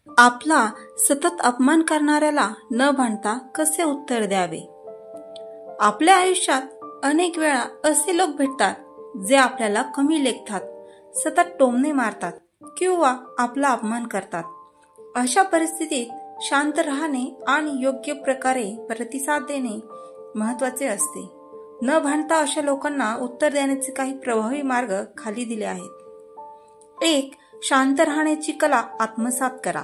आपला सतत अपमान करणाऱ्याला न भांडता कसे उत्तर द्यावे? आपल्या आयुष्यात अनेक वेळा असे लोक भेटतात जे आपल्याला कमी लेखतात, सतत टोमणे मारतात किंवा आपला अपमान करतात. अशा परिस्थितीत शांत राहणे आणि योग्य प्रकारे प्रतिसाद देणे महत्त्वाचे असते. न भांडता अशा लोकांना उत्तर देण्याचे काही प्रभावी मार्ग खाली दिले आहेत. 1. शांत राहण्याची कला आत्मसात करा.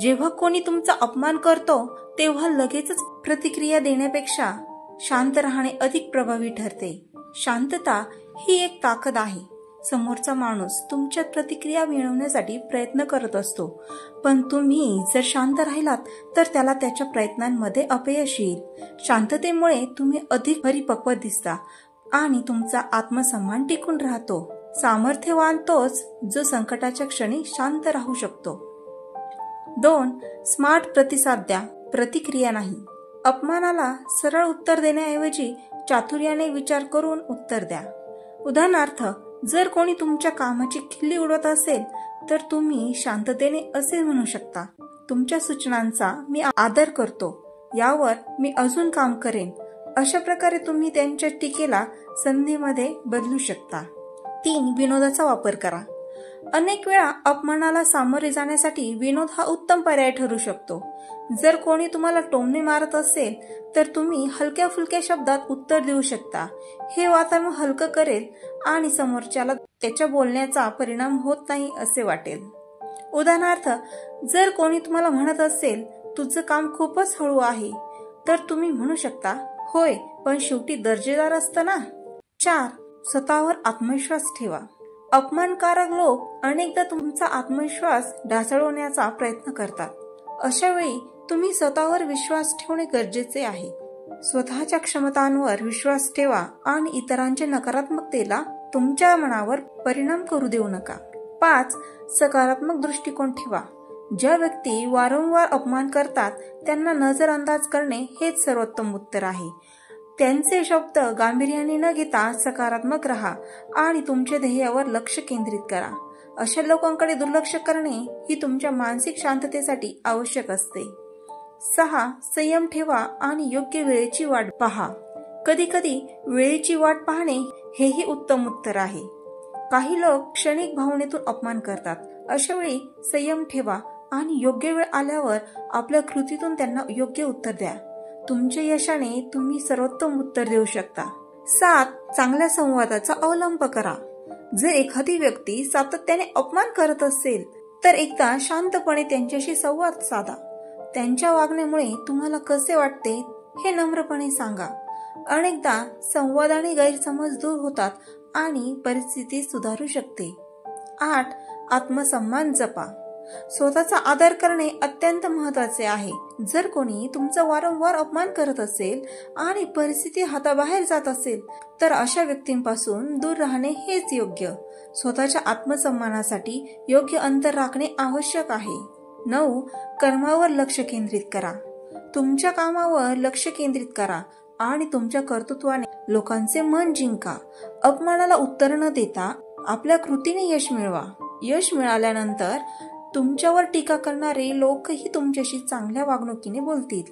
जेव्हा कोणी तुमचा अपमान करतो तेव्हा लगेचच प्रतिक्रिया देण्यापेक्षा शांत राहणे अधिक प्रभावी ठरते. शांतता ही एक ताकद आहे. समोरचा माणूस तुमच्या प्रतिक्रिया मिळवण्यासाठी प्रयत्न करत असतो, पण तुम्ही जर शांत राहिलात तर त्याला त्याच्या प्रयत्नांमध्ये अपयश येईल. शांततेमुळे तुम्ही अधिक परिपक्व दिसता आणि तुमचा आत्मसन्मान टिकून राहतो. सामर्थ्यवान तोच जो संकटाच्या क्षणी शांत राहू शकतो. 2. स्मार्ट प्रतिसाद द्या, प्रतिक्रिया नाही. अपमानाला सरळ उत्तर देण्याऐवजी चातुर्याने विचार करून उत्तर द्या. उदाहरणार्थ, जर कोणी तुमच्या कामाची खिल्ली उडवत असेल तर तुम्ही शांततेने असे म्हणू शकता, तुमच्या सूचनांचा मी आदर करतो, यावर मी अजून काम करेन. अशा प्रकारे तुम्ही त्यांच्या टीकेला संधीमध्ये बदलू शकता. 3. विनोदाचा वापर करा. अनेक वेळा अपमानाला सामोरे जाण्यासाठी विनोद हा उत्तम पर्याय ठरू शकतो. जर कोणी तुम्हाला टोमणे मारत असेल तर तुम्ही हलक्या फुलक्या शब्दात उत्तर देऊ शकता. हे वातावरण हलकं करेल आणि समोरच्याला त्याच्या बोलण्याचा परिणाम होत नाही असे वाटेल. उदाहरणार्थ, जर कोणी तुम्हाला म्हणत असेल तुझं काम खूपच हळू आहे तर तुम्ही म्हणू शकता, होय, पण शेवटी दर्जेदार असतं ना. 4. स्वतःवर आत्मविश्वास ठेवा. अपमानकारक लोक अनेकदा तुमचा आत्मविश्वास ढासळवण्याचा प्रयत्न करतात. अशा वेळी तुम्ही स्वतःवर विश्वास ठेवणे गरजेचे आहे. स्वतःच्या क्षमतांवर विश्वास ठेवा आणि इतरांच्या नकारात्मकतेला तुमच्या मनावर परिणाम करू देऊ नका. 5. सकारात्मक दृष्टिकोन ठेवा. ज्या व्यक्ती वारंवार अपमान करतात त्यांना नजरअंदाज करणे हेच सर्वोत्तम उत्तर आहे. त्यांचे शब्द गांभीर्याने न घेता सकारात्मक राहा आणि तुमच्या ध्येयावर लक्ष केंद्रित करा. अशा लोकांकडे दुर्लक्ष करणे ही तुमच्या मानसिक शांततेसाठी आवश्यक असते. 6. संयम ठेवा आणि योग्य वेळेची वाट पहा. कधी कधी वेळेची वाट पाहणे हेही उत्तम उत्तर आहे. काही लोक क्षणिक भावनेतून अपमान करतात. अशा वेळी संयम ठेवा आणि योग्य वेळ आल्यावर आपल्या कृतीतून त्यांना योग्य उत्तर द्या. तुमच्या यशाने तुम्ही सर्वोत्तम उत्तर देऊ शकता. 7. चांगल्या संवादाचा अवलंब करा. जर एखादी व्यक्ती सातत्याने अपमान करत असेल तर एकदा शांतपणे त्यांच्याशी संवाद साधा. त्यांच्या वागण्यामुळे तुम्हाला कसे वाटते हे नम्रपणे सांगा. अनेकदा संवादाने गैरसमज दूर होतात आणि परिस्थिती सुधारू शकते. 8. आत्मसन्मान जपा. स्वतःचा आदर करणे अत्यंत महत्त्वाचे आहे. जर कोणी तुमचा वारंवार अपमान करत असेल आणि परिस्थिती हाताबाहेर जात असेल तर अशा व्यक्तींपासून दूर राहणे हेच योग्य. स्वतःच्या आत्मसन्मानासाठी योग्य अंतर राखणे आवश्यक आहे. 9. कर्मावर लक्ष केंद्रित करा. तुमच्या कामावर लक्ष केंद्रित करा आणि तुमच्या कर्तृत्वाने लोकांचे मन जिंका. अपमानाला उत्तर न देता आपल्या कृतीने यश मिळवा. यश मिळाल्यानंतर तुमच्यावर टीका करणारे लोकही तुमच्याशी चांगल्या वागणुकीने बोलतील.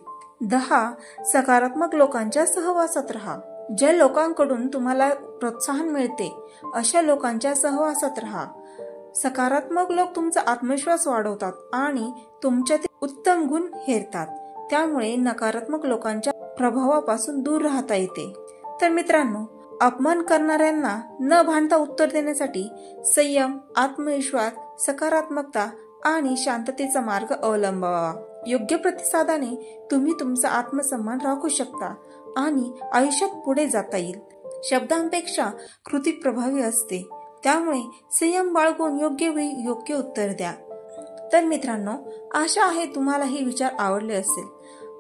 10. सकारात्मक लोकांच्या सहवासात राहा. ज्या लोकांकडून तुम्हाला प्रोत्साहन मिळते अशा लोकांच्या सहवासात राहा. सकारात्मक लोक तुमचा आत्मविश्वास वाढवतात आणि तुमच्यातील उत्तम गुण हेरतात. त्यामुळे नकारात्मक लोकांच्या प्रभावापासून दूर राहता येते. तर मित्रांनो, अपमान करणाऱ्यांना न भांडता उत्तर देण्यासाठी संयम, आत्मविश्वास, सकारात्मकता आणि शांततेचा मार्ग अवलंबावा. योग्य प्रतिसादाने तुम्ही तुमचा आत्मसन्मान राखू शकता आणि आयुष्यात पुढे जाता येईल. शब्दांपेक्षा कृती प्रभावी असते, त्यामुळे संयम बाळगून योग्य वेळी योग्य उत्तर द्या. तर मित्रांनो, आशा आहे तुम्हाला हे विचार आवडले असेल.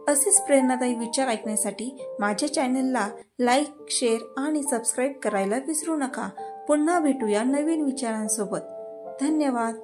असेच प्रेरणादायी विचार ऐकण्यासाठी माझ्या चॅनलला लाईक, शेअर आणि सबस्क्राईब करायला विसरू नका. पुन्हा भेटूया नवीन विचारांसोबत. धन्यवाद.